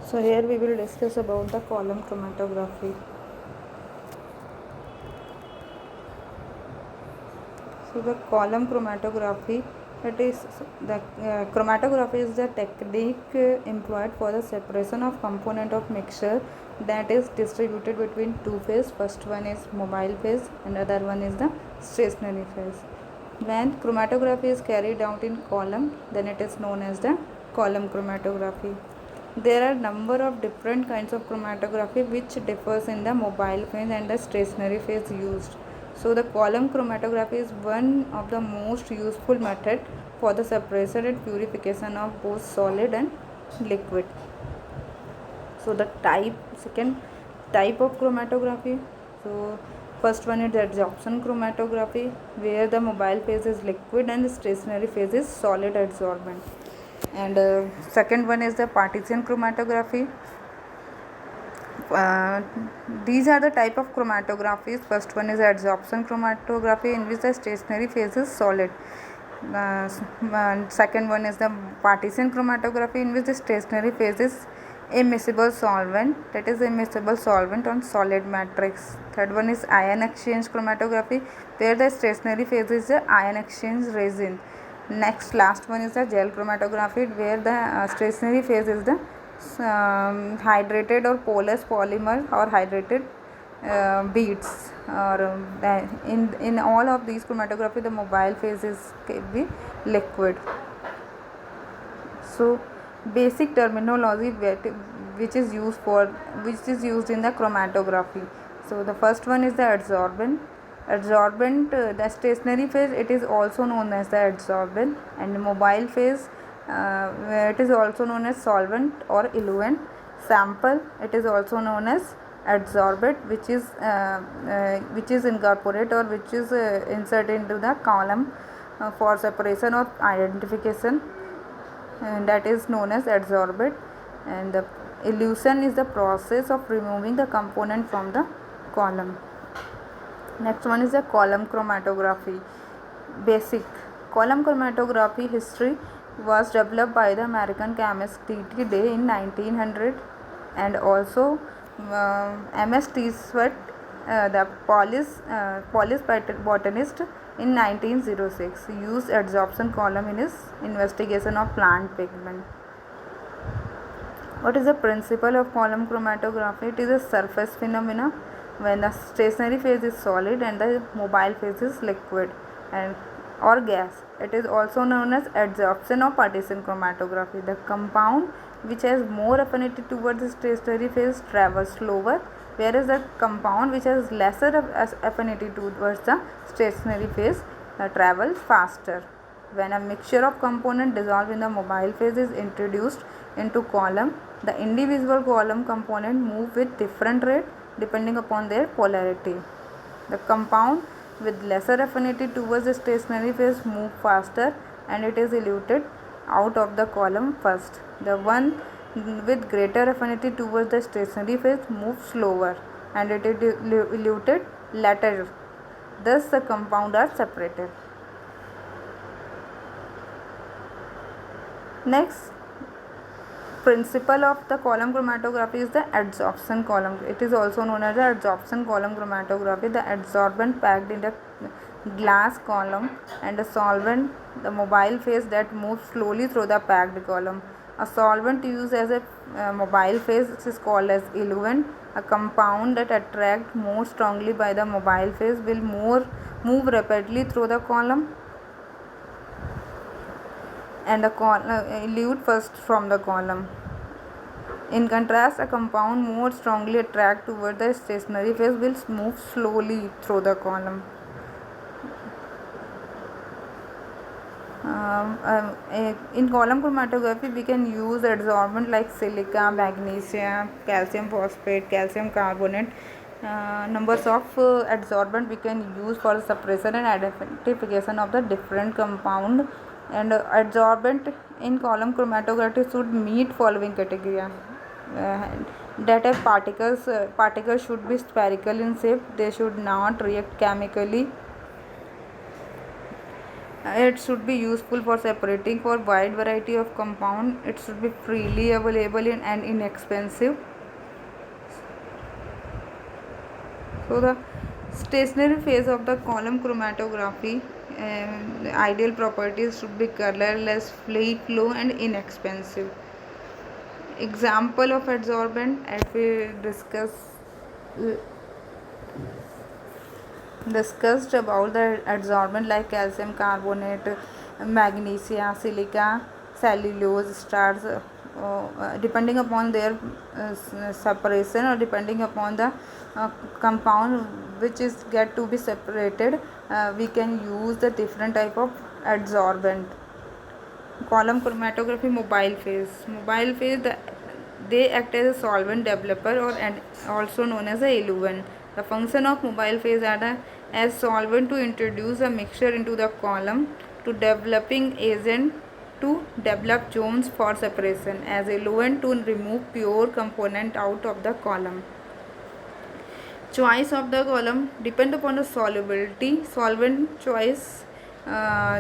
So here we will discuss about the column chromatography. So the column chromatography, it is the chromatography is the technique employed for the separation of component of mixture that is distributed between two phase. First one is mobile phase and other one is the stationary phase. When chromatography is carried out in column, then it is known as the column chromatography. There are number of different kinds of chromatography which differs in the mobile phase and the stationary phase used. So the column chromatography is one of the most useful method for the separation and purification of both solid and liquid. So the second type of chromatography. So first one is the adsorption chromatography, where the mobile phase is liquid and the stationary phase is solid adsorbent. And second one is the partition chromatography. uh, these are the type of chromatographies. First one is adsorption chromatography, in which the stationary phase is solid. Second one is the partition chromatography, in which the stationary phase is immiscible solvent, that is immiscible solvent on solid matrix. Third one is ion exchange chromatography, where the stationary phase is the ion exchange resin. Next, last one is the gel chromatography, where the stationary phase is the hydrated or porous polymer or hydrated beads. Or in all of these chromatography, the mobile phase is can be liquid. So basic terminology which is used in the chromatography. So the first one is the adsorbent. The stationary phase, it is also known as the adsorbent, and the mobile phase, it is also known as solvent or eluent. Sample, it is also known as adsorbent, which is incorporate or which is inserted into the column for separation or identification, and that is known as adsorbate. And the elution is the process of removing the component from the column. Next one is the column chromatography. Basic column chromatography history was developed by the American chemist T.T. Day in 1900, and also M.S. T. Sweat, the Polish botanist, in 1906, used adsorption column in his investigation of plant pigment. What is the principle of column chromatography? It is a surface phenomena when the stationary phase is solid and the mobile phase is liquid and or gas. It is also known as adsorption or partition chromatography. The compound which has more affinity towards the stationary phase travels slower, whereas the compound which has lesser affinity towards the stationary phase travels faster. When a mixture of component dissolved in the mobile phase is introduced into column, the individual column component move with different rate depending upon their polarity. The compound with lesser affinity towards the stationary phase move faster, and it is eluted out of the column first. The one with greater affinity towards the stationary phase moves slower, and it is eluted later. Thus the compound are separated. Next principle of the column chromatography is the adsorption column. It is also known as the adsorption column chromatography. The adsorbent packed in the glass column and a solvent, the mobile phase, that moves slowly through the packed column. A solvent used as a mobile phase is called as eluent. A compound that attracts more strongly by the mobile phase will move rapidly through the column, and elute first from the column. In contrast, a compound more strongly attracted toward the stationary phase will move slowly through the column. In column chromatography, we can use adsorbent like silica, magnesium, calcium phosphate, calcium carbonate. Numbers of adsorbent we can use for separation and identification of the different compound. And adsorbent in column chromatography should meet following criteria. That particles should be spherical in shape. They should not react chemically. It should be useful for separating for wide variety of compound. It should be freely available and inexpensive. So the stationary phase of the column chromatography, the ideal properties should be colorless, fluid flow and inexpensive. Example of adsorbent, as we discussed about the adsorbent like calcium carbonate, magnesia, silica, cellulose, stars, depending upon their separation or depending upon the compound which is get to be separated, we can use the different type of adsorbent. Column chromatography mobile phase they act as a solvent developer or and also known as a eluent. The function of mobile phase are as solvent to introduce a mixture into the column, to developing agent to develop zones for separation, as eluent to remove pure component out of the column. Choice of the column depend upon the solubility. Solvent choice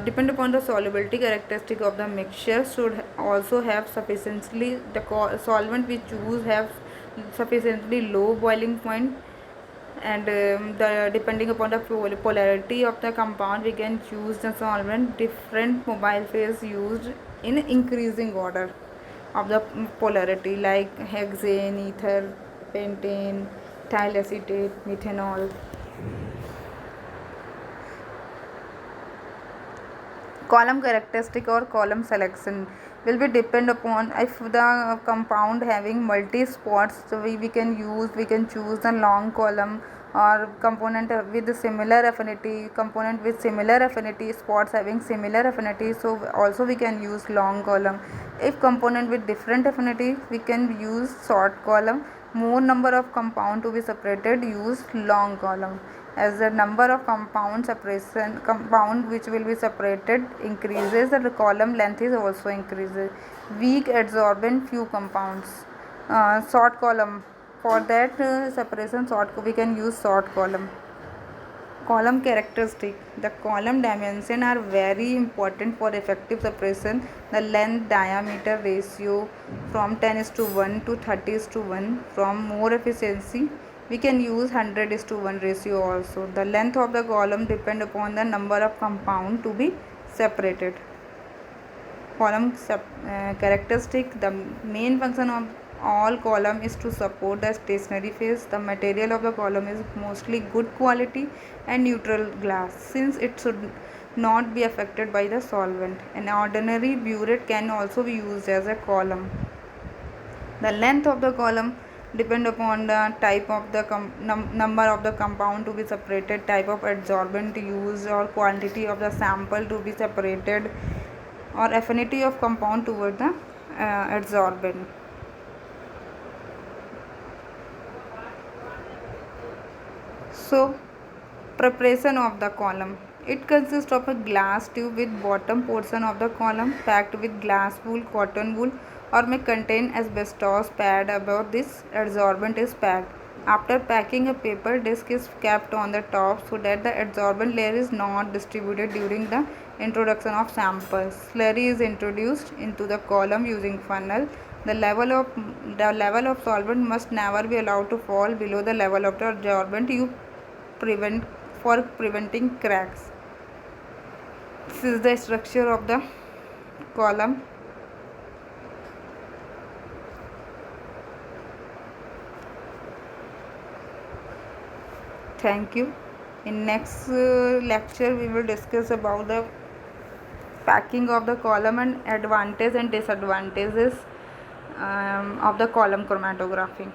depend upon the solubility characteristic of the mixture. Should also have sufficiently the solvent we choose have sufficiently low boiling point, and the depending upon the polarity of the compound we can choose the solvent. Different mobile phase used in increasing order of the polarity like hexane, ether, pentane, ethyl acetate, methanol. Column characteristic or column selection will be depend upon if the compound having multi spots, so we can choose the long column, or component with similar affinity, spots having similar affinity, so also we can use long column. If component with different affinity, we can use short column. More number of compound to be separated, use long column. As the number of compound which will be separated increases, the column length is also increases. Weak adsorbent few compounds, short column. For that separation, we can use short column. Column characteristic. The column dimension are very important for effective separation. The length diameter ratio from 10:1 to 30:1. From more efficiency, we can use 100:1 ratio also. The length of the column depend upon the number of compound to be separated. Column characteristic. The main function of all column is to support the stationary phase. The material of the column is mostly good quality and neutral glass, since it should not be affected by the solvent. An ordinary burette can also be used as a column. The length of the column depend upon the type of the number of the compound to be separated, type of adsorbent used, or quantity of the sample to be separated, or affinity of compound toward the adsorbent. So, preparation of the column. It consists of a glass tube with bottom portion of the column packed with glass wool, cotton wool, or may contain asbestos pad above this adsorbent is packed. After packing, a paper disc is kept on the top so that the adsorbent layer is not distributed during the introduction of samples. Slurry is introduced into the column using funnel. The level of solvent must never be allowed to fall below the level of the adsorbent preventing cracks. This is the structure of the column. Thank you. In next lecture we will discuss about the packing of the column and advantages and disadvantages of the column chromatography.